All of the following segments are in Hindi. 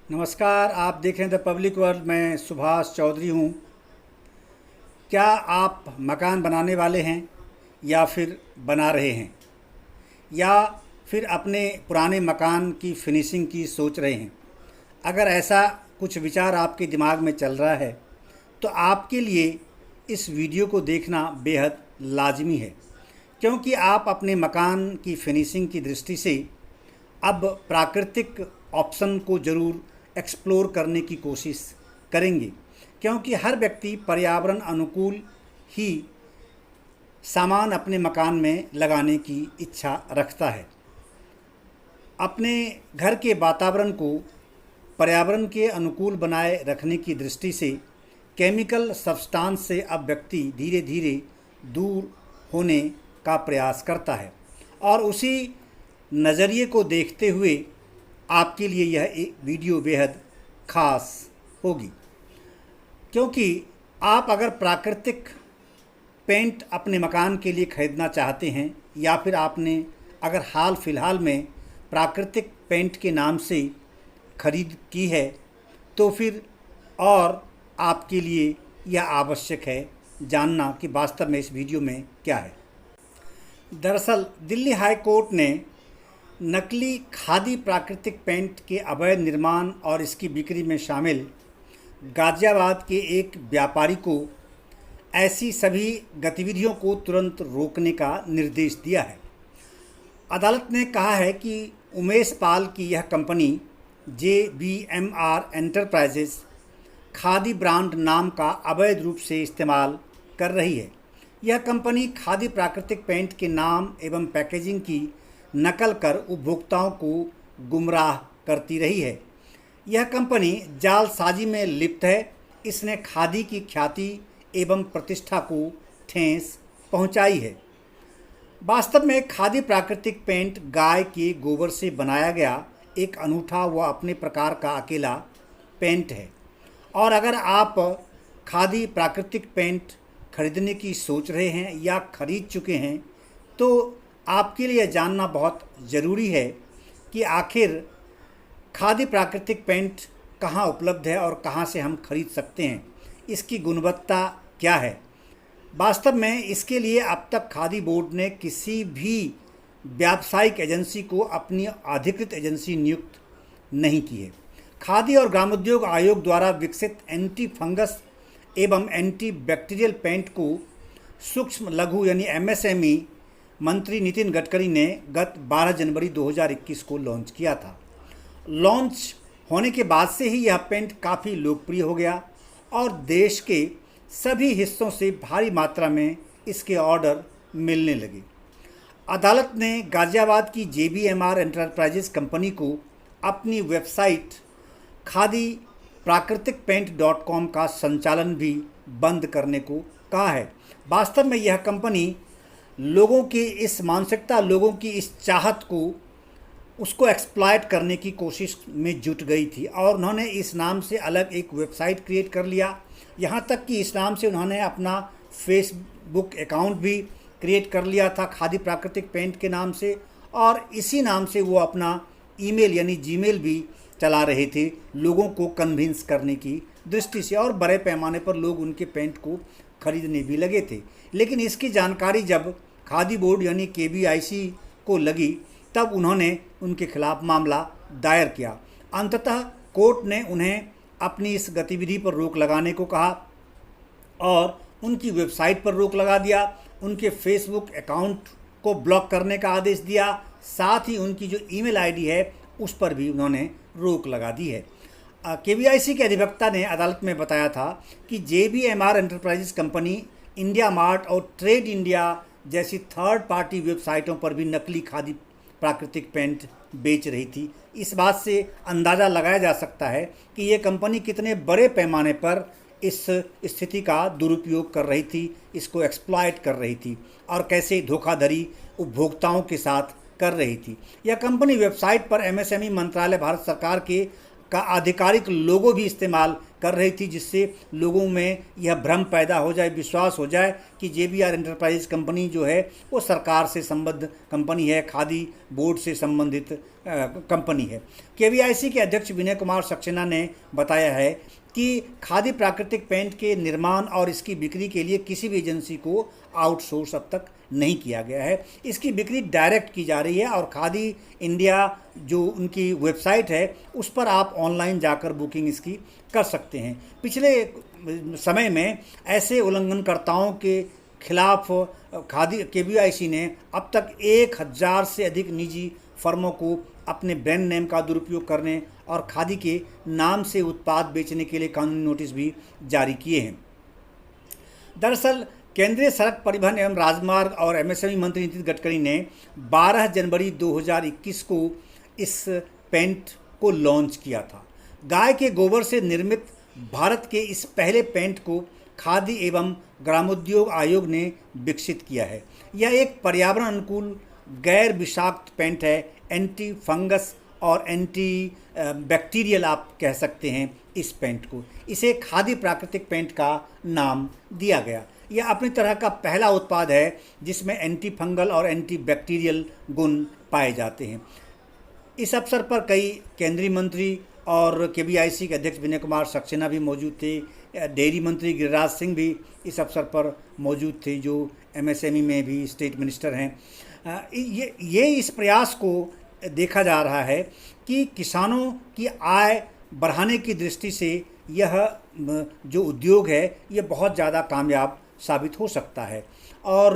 नमस्कार, आप देख रहे हैं द पब्लिक वर्ल्ड। मैं सुभाष चौधरी हूँ। क्या आप मकान बनाने वाले हैं या फिर बना रहे हैं या फिर अपने पुराने मकान की फिनिशिंग की सोच रहे हैं? अगर ऐसा कुछ विचार आपके दिमाग में चल रहा है तो आपके लिए इस वीडियो को देखना बेहद लाजमी है, क्योंकि आप अपने मकान की फिनिशिंग की दृष्टि से अब प्राकृतिक ऑप्शन को ज़रूर एक्सप्लोर करने की कोशिश करेंगे, क्योंकि हर व्यक्ति पर्यावरण अनुकूल ही सामान अपने मकान में लगाने की इच्छा रखता है। अपने घर के वातावरण को पर्यावरण के अनुकूल बनाए रखने की दृष्टि से केमिकल सब्सटेंस से अब व्यक्ति धीरे धीरे दूर होने का प्रयास करता है, और उसी नज़रिए को देखते हुए आपके लिए यह एक वीडियो बेहद ख़ास होगी, क्योंकि आप अगर प्राकृतिक पेंट अपने मकान के लिए ख़रीदना चाहते हैं या फिर आपने अगर हाल फिलहाल में प्राकृतिक पेंट के नाम से खरीद की है, तो फिर और आपके लिए यह आवश्यक है जानना कि वास्तव में इस वीडियो में क्या है। दरअसल दिल्ली हाई कोर्ट ने नकली खादी प्राकृतिक पेंट के अवैध निर्माण और इसकी बिक्री में शामिल गाज़ियाबाद के एक व्यापारी को ऐसी सभी गतिविधियों को तुरंत रोकने का निर्देश दिया है। अदालत ने कहा है कि उमेश पाल की यह company JBMR enterprises khadi brand नाम का अवैध रूप से इस्तेमाल कर रही है। यह कंपनी खादी प्राकृतिक पेंट के नाम एवं पैकेजिंग की नकल कर उपभोक्ताओं को गुमराह करती रही है। यह कंपनी जालसाजी में लिप्त है। इसने खादी की ख्याति एवं प्रतिष्ठा को ठेस पहुंचाई है। वास्तव में खादी प्राकृतिक पेंट गाय के गोबर से बनाया गया एक अनूठा व अपने प्रकार का अकेला पेंट है, और अगर आप खादी प्राकृतिक पेंट खरीदने की सोच रहे हैं या खरीद चुके हैं तो आपके लिए जानना बहुत ज़रूरी है कि आखिर खादी प्राकृतिक पेंट कहाँ उपलब्ध है और कहाँ से हम खरीद सकते हैं, इसकी गुणवत्ता क्या है। वास्तव में इसके लिए अब तक खादी बोर्ड ने किसी भी व्यावसायिक एजेंसी को अपनी अधिकृत एजेंसी नियुक्त नहीं की है। खादी और ग्रामोद्योग आयोग द्वारा विकसित एंटी फंगस एवं एंटी बैक्टीरियल पेंट को सूक्ष्म लघु यानी MSME मंत्री नितिन गडकरी ने गत 12 जनवरी 2021 को लॉन्च किया था। लॉन्च होने के बाद से ही यह पेंट काफ़ी लोकप्रिय हो गया और देश के सभी हिस्सों से भारी मात्रा में इसके ऑर्डर मिलने लगे। अदालत ने गाज़ियाबाद की JBMR एंटरप्राइजेस कंपनी को अपनी वेबसाइट खादी प्राकृतिक पेंट.com का संचालन भी बंद करने को कहा है। वास्तव में यह कंपनी लोगों की इस मानसिकता, लोगों की इस चाहत को उसको एक्सप्लॉइट करने की कोशिश में जुट गई थी, और उन्होंने इस नाम से अलग एक वेबसाइट क्रिएट कर लिया। यहाँ तक कि इस नाम से उन्होंने अपना फेसबुक अकाउंट भी क्रिएट कर लिया था खादी प्राकृतिक पेंट के नाम से, और इसी नाम से वो अपना ईमेल यानी जीमेल भी चला रहे थे लोगों को कन्विंस करने की दृष्टि से, और बड़े पैमाने पर लोग उनके पेंट को खरीदने भी लगे थे। लेकिन इसकी जानकारी जब खादी बोर्ड यानी KBIC को लगी तब उन्होंने उनके खिलाफ मामला दायर किया। अंततः कोर्ट ने उन्हें अपनी इस गतिविधि पर रोक लगाने को कहा और उनकी वेबसाइट पर रोक लगा दिया, उनके फेसबुक अकाउंट को ब्लॉक करने का आदेश दिया, साथ ही उनकी जो ईमेल आईडी है उस पर भी उन्होंने रोक लगा दी है। KBIC के अधिवक्ता ने अदालत में बताया था कि JBMR enterprises company India mart और ट्रेड इंडिया जैसी थर्ड पार्टी वेबसाइटों पर भी नकली खादी प्राकृतिक पेंट बेच रही थी। इस बात से अंदाज़ा लगाया जा सकता है कि ये कंपनी कितने बड़े पैमाने पर इस स्थिति का दुरुपयोग कर रही थी, इसको एक्सप्लॉइट कर रही थी, और कैसे धोखाधड़ी उपभोक्ताओं के साथ कर रही थी। यह कंपनी वेबसाइट पर MSME मंत्रालय, भारत सरकार के का आधिकारिक लोगो भी इस्तेमाल कर रही थी, जिससे लोगों में यह भ्रम पैदा हो जाए, विश्वास हो जाए कि JBR एंटरप्राइज कंपनी जो है वो सरकार से संबद्ध कंपनी है, खादी बोर्ड से संबंधित कंपनी है। KVIC के अध्यक्ष विनय कुमार सक्सेना ने बताया है कि खादी प्राकृतिक पेंट के निर्माण और इसकी बिक्री के लिए किसी भी एजेंसी को आउटसोर्स अब तक नहीं किया गया है। इसकी बिक्री डायरेक्ट की जा रही है और खादी इंडिया जो उनकी वेबसाइट है उस पर आप ऑनलाइन जाकर बुकिंग इसकी कर सकते हैं। पिछले समय में ऐसे उल्लंघनकर्ताओं के खिलाफ खादी KVIC ने अब तक 1000 से अधिक निजी फर्मों को अपने ब्रांड नेम का दुरुपयोग करने और खादी के नाम से उत्पाद बेचने के लिए कानूनी नोटिस भी जारी किए हैं। दरअसल केंद्रीय सड़क परिवहन एवं राजमार्ग और MSME मंत्री नितिन गडकरी ने 12 जनवरी 2021 को इस पेंट को लॉन्च किया था। गाय के गोबर से निर्मित भारत के इस पहले पेंट को खादी एवं ग्रामोद्योग आयोग ने विकसित किया है। यह एक पर्यावरण अनुकूल गैर विषाक्त पेंट है। एंटी फंगस और एंटी बैक्टीरियल आप कह सकते हैं इस पेंट को। इसे खादी प्राकृतिक पेंट का नाम दिया गया। यह अपनी तरह का पहला उत्पाद है जिसमें एंटी फंगल और एंटी बैक्टीरियल गुण पाए जाते हैं। इस अवसर पर कई केंद्रीय मंत्री और KVIC के अध्यक्ष विनय कुमार सक्सेना भी मौजूद थे। डेयरी मंत्री गिरिराज सिंह भी इस अवसर पर मौजूद थे, जो MSME में भी स्टेट मिनिस्टर हैं। ये इस प्रयास को देखा जा रहा है कि किसानों की आय बढ़ाने की दृष्टि से यह जो उद्योग है ये बहुत ज़्यादा कामयाब साबित हो सकता है और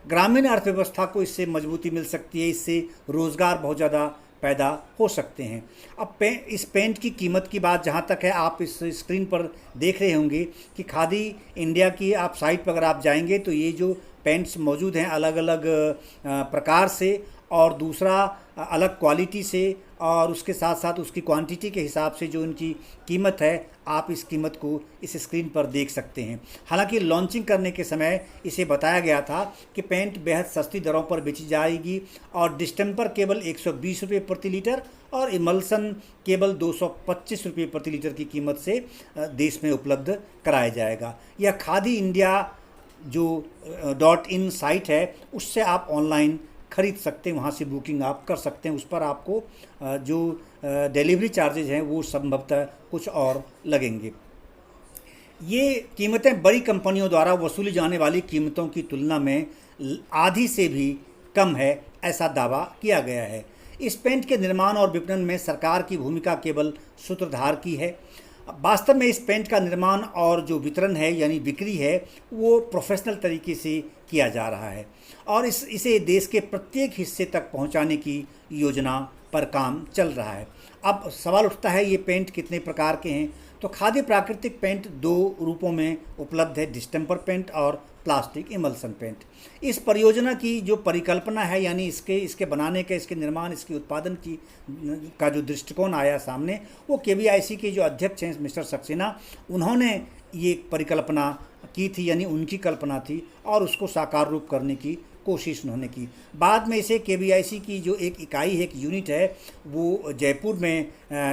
ग्रामीण अर्थव्यवस्था को इससे मजबूती मिल सकती है। इससे रोज़गार बहुत ज़्यादा पैदा हो सकते हैं। अब इस पेंट की कीमत की बात जहाँ तक है, आप इस स्क्रीन पर देख रहे होंगे कि खादी इंडिया की आप साइट पर अगर आप जाएंगे तो ये जो पेंट्स मौजूद हैं अलग अलग प्रकार से और दूसरा अलग क्वालिटी से और उसके साथ साथ उसकी क्वांटिटी के हिसाब से जो इनकी कीमत है, आप इस कीमत को इस स्क्रीन पर देख सकते हैं। हालांकि लॉन्चिंग करने के समय इसे बताया गया था कि पेंट बेहद सस्ती दरों पर बेची जाएगी और डिस्टेम्पर केवल 120 रुपये प्रति लीटर और इमल्सन केवल 225 रुपये प्रति लीटर की कीमत से देश में उपलब्ध कराया जाएगा। यह खादी इंडिया जो .in साइट है उससे आप ऑनलाइन खरीद सकते हैं, वहाँ से बुकिंग आप कर सकते हैं। उस पर आपको जो डिलीवरी चार्जेज हैं वो संभवतः कुछ और लगेंगे। ये कीमतें बड़ी कंपनियों द्वारा वसूली जाने वाली कीमतों की तुलना में आधी से भी कम है, ऐसा दावा किया गया है। इस पेंट के निर्माण और विपणन में सरकार की भूमिका केवल सूत्रधार की है। वास्तव में इस पेंट का निर्माण और जो वितरण है यानी बिक्री है वो प्रोफेशनल तरीके से किया जा रहा है और इसे देश के प्रत्येक हिस्से तक पहुंचाने की योजना पर काम चल रहा है। अब सवाल उठता है ये पेंट कितने प्रकार के हैं, तो खादी प्राकृतिक पेंट 2 रूपों में उपलब्ध है, डिस्टेम्पर पेंट और प्लास्टिक इमल्सन पेंट। इस परियोजना की जो परिकल्पना है यानी इसके बनाने के, इसके निर्माण, इसके उत्पादन की का जो दृष्टिकोण आया सामने, वो KVIC के जो अध्यक्ष हैं मिस्टर सक्सेना, उन्होंने ये परिकल्पना की थी, यानी उनकी कल्पना थी और उसको साकार रूप करने की कोशिश उन्होंने की। बाद में इसे KVIC की जो एक इकाई है, एक यूनिट है, वो जयपुर में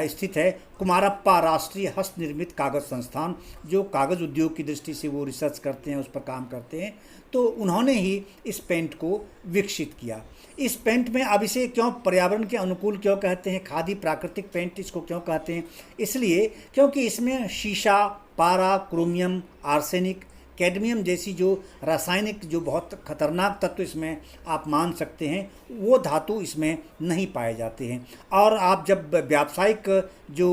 स्थित है, कुमारप्पा राष्ट्रीय हस्त निर्मित कागज़ संस्थान, जो कागज़ उद्योग की दृष्टि से वो रिसर्च करते हैं, उस पर काम करते हैं, तो उन्होंने ही इस पेंट को विकसित किया। इस पेंट में अब इसे क्यों पर्यावरण के अनुकूल क्यों कहते हैं, खादी प्राकृतिक पेंट इसको क्यों कहते हैं, इसलिए क्योंकि इसमें शीशा, पारा, क्रोमियम, आर्सेनिक, कैडमियम जैसी जो रासायनिक जो बहुत खतरनाक तत्व इसमें आप मान सकते हैं वो धातु इसमें नहीं पाए जाते हैं। और आप जब व्यावसायिक जो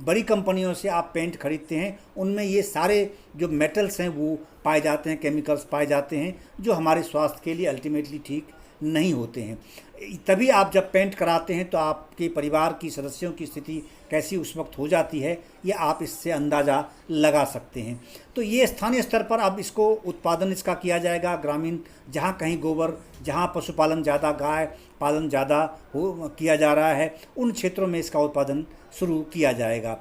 बड़ी कंपनियों से आप पेंट खरीदते हैं उनमें ये सारे जो मेटल्स हैं वो पाए जाते हैं, केमिकल्स पाए जाते हैं जो हमारे स्वास्थ्य के लिए अल्टीमेटली ठीक नहीं होते हैं। तभी आप जब पेंट कराते हैं तो आपके परिवार की सदस्यों की स्थिति कैसी उस वक्त हो जाती है ये आप इससे अंदाज़ा लगा सकते हैं। तो ये स्थानीय स्तर पर अब इसको उत्पादन इसका किया जाएगा। ग्रामीण जहाँ कहीं गोबर, जहाँ पशुपालन ज़्यादा, गाय पालन ज़्यादा किया जा रहा है, उन क्षेत्रों में इसका उत्पादन शुरू किया जाएगा,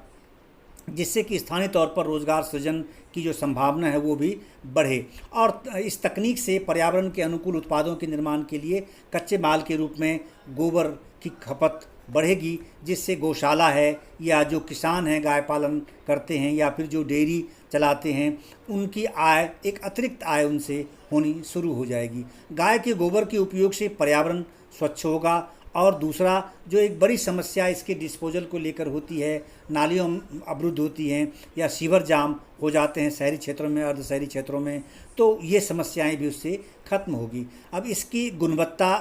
जिससे कि स्थानीय तौर पर रोज़गार सृजन की जो संभावना है वो भी बढ़े। और इस तकनीक से पर्यावरण के अनुकूल उत्पादों के निर्माण के लिए कच्चे माल के रूप में गोबर की खपत बढ़ेगी, जिससे गौशाला है या जो किसान हैं गाय पालन करते हैं या फिर जो डेयरी चलाते हैं, उनकी आय, एक अतिरिक्त आय उनसे होनी शुरू हो जाएगी। गाय के गोबर के उपयोग से पर्यावरण स्वच्छ होगा। और दूसरा जो एक बड़ी समस्या इसके डिस्पोजल को लेकर होती है, नालियों अवरुद्ध होती हैं या सीवर जाम हो जाते हैं शहरी क्षेत्रों में, अर्ध शहरी क्षेत्रों में, तो ये समस्याएं भी उससे ख़त्म होगी। अब इसकी गुणवत्ता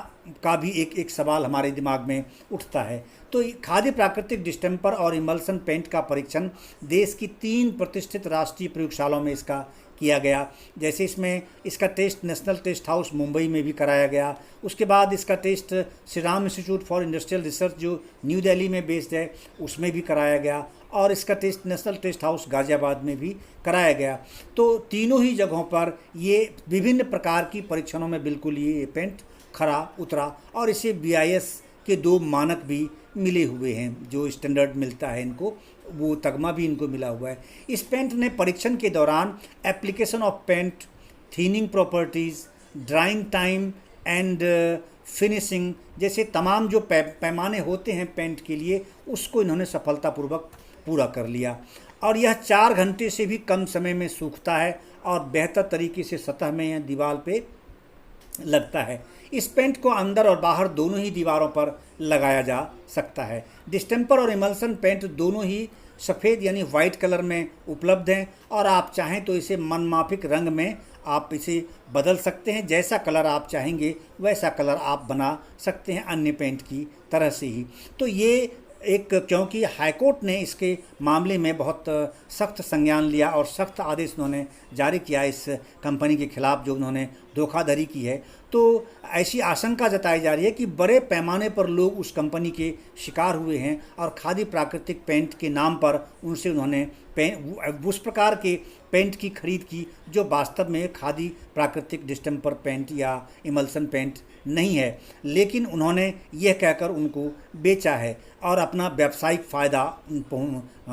का भी एक सवाल हमारे दिमाग में उठता है। तो खाद्य प्राकृतिक डिस्टेम्पर और इमल्सन पेंट का परीक्षण देश की 3 प्रतिष्ठित राष्ट्रीय प्रयोगशालाओं में इसका किया गया। जैसे इसमें इसका test national test house Mumbai में भी कराया गया। उसके बाद इसका test Shriram institute for industrial research जो न्यू दिल्ली में बेस्ड है उसमें भी कराया गया, और इसका test national test house Ghaziabad में भी कराया गया। तो तीनों ही जगहों पर ये विभिन्न प्रकार की परीक्षणों में बिल्कुल ये पेंट खरा उतरा, और इसे BIS के 2 मानक भी मिले हुए हैं, जो स्टैंडर्ड मिलता है इनको, वो तगमा भी इनको मिला हुआ है। इस पेंट ने परीक्षण के दौरान application of paint, thinning properties, drying time and finishing जैसे तमाम जो पैमाने होते हैं पेंट के लिए, उसको इन्होंने सफलतापूर्वक पूरा कर लिया। और यह 4 घंटे से भी कम समय में सूखता है और बेहतर तरीके से सतह में या दीवार पे लगता है। इस पेंट को अंदर और बाहर दोनों ही दीवारों पर लगाया जा सकता है। डिस्टेम्पर और इमल्सन पेंट दोनों ही सफ़ेद यानी वाइट कलर में उपलब्ध हैं, और आप चाहें तो इसे मनमाफिक रंग में आप इसे बदल सकते हैं। जैसा कलर आप चाहेंगे वैसा कलर आप बना सकते हैं अन्य पेंट की तरह से ही। तो ये क्योंकि हाईकोर्ट ने इसके मामले में बहुत सख्त संज्ञान लिया और सख्त आदेश उन्होंने जारी किया इस कंपनी के खिलाफ़ जो उन्होंने धोखाधड़ी की है, तो ऐसी आशंका जताई जा रही है कि बड़े पैमाने पर लोग उस कंपनी के शिकार हुए हैं और खादी प्राकृतिक पेंट के नाम पर उनसे उन्होंने उस प्रकार के पेंट की खरीद की जो वास्तव में खादी प्राकृतिक डिस्टेम्पर पेंट या इमल्सन पेंट नहीं है, लेकिन उन्होंने यह कहकर उनको बेचा है और अपना व्यावसायिक फ़ायदा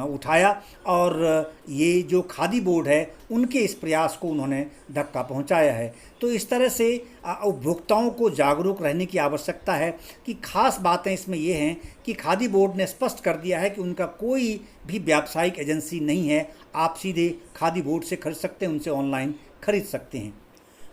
उठाया। और ये जो खादी बोर्ड है उनके इस प्रयास को उन्होंने धक्का पहुंचाया है। तो इस तरह से उपभोक्ताओं को जागरूक रहने की आवश्यकता है कि खास बातें इसमें ये हैं कि खादी बोर्ड ने स्पष्ट कर दिया है कि उनका कोई भी व्यावसायिक एजेंसी नहीं है। आप सीधे खादी बोर्ड से खरीद सकते हैं, उनसे ऑनलाइन खरीद सकते हैं।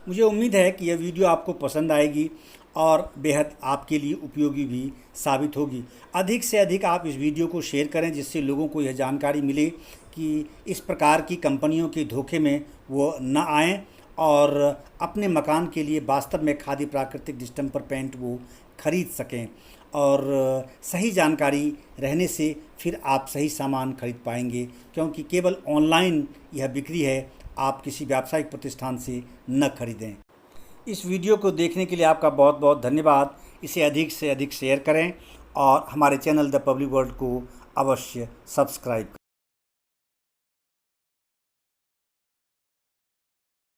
मुझे उम्मीद है कि यह वीडियो आपको पसंद आएगी और बेहद आपके लिए उपयोगी भी साबित होगी। अधिक से अधिक आप इस वीडियो को शेयर करें, जिससे लोगों को यह जानकारी मिले कि इस प्रकार की कंपनियों के धोखे में वो न आएं और अपने मकान के लिए वास्तव में खादी प्राकृतिक डिस्टेम्पर पेंट वो खरीद सकें। और सही जानकारी रहने से फिर आप सही सामान खरीद पाएंगे, क्योंकि केवल ऑनलाइन यह बिक्री है, आप किसी व्यावसायिक प्रतिष्ठान से न खरीदें। इस वीडियो को देखने के लिए आपका बहुत बहुत धन्यवाद। इसे अधिक से अधिक शेयर करें और हमारे चैनल द पब्लिक वर्ल्ड को अवश्य सब्सक्राइब करें।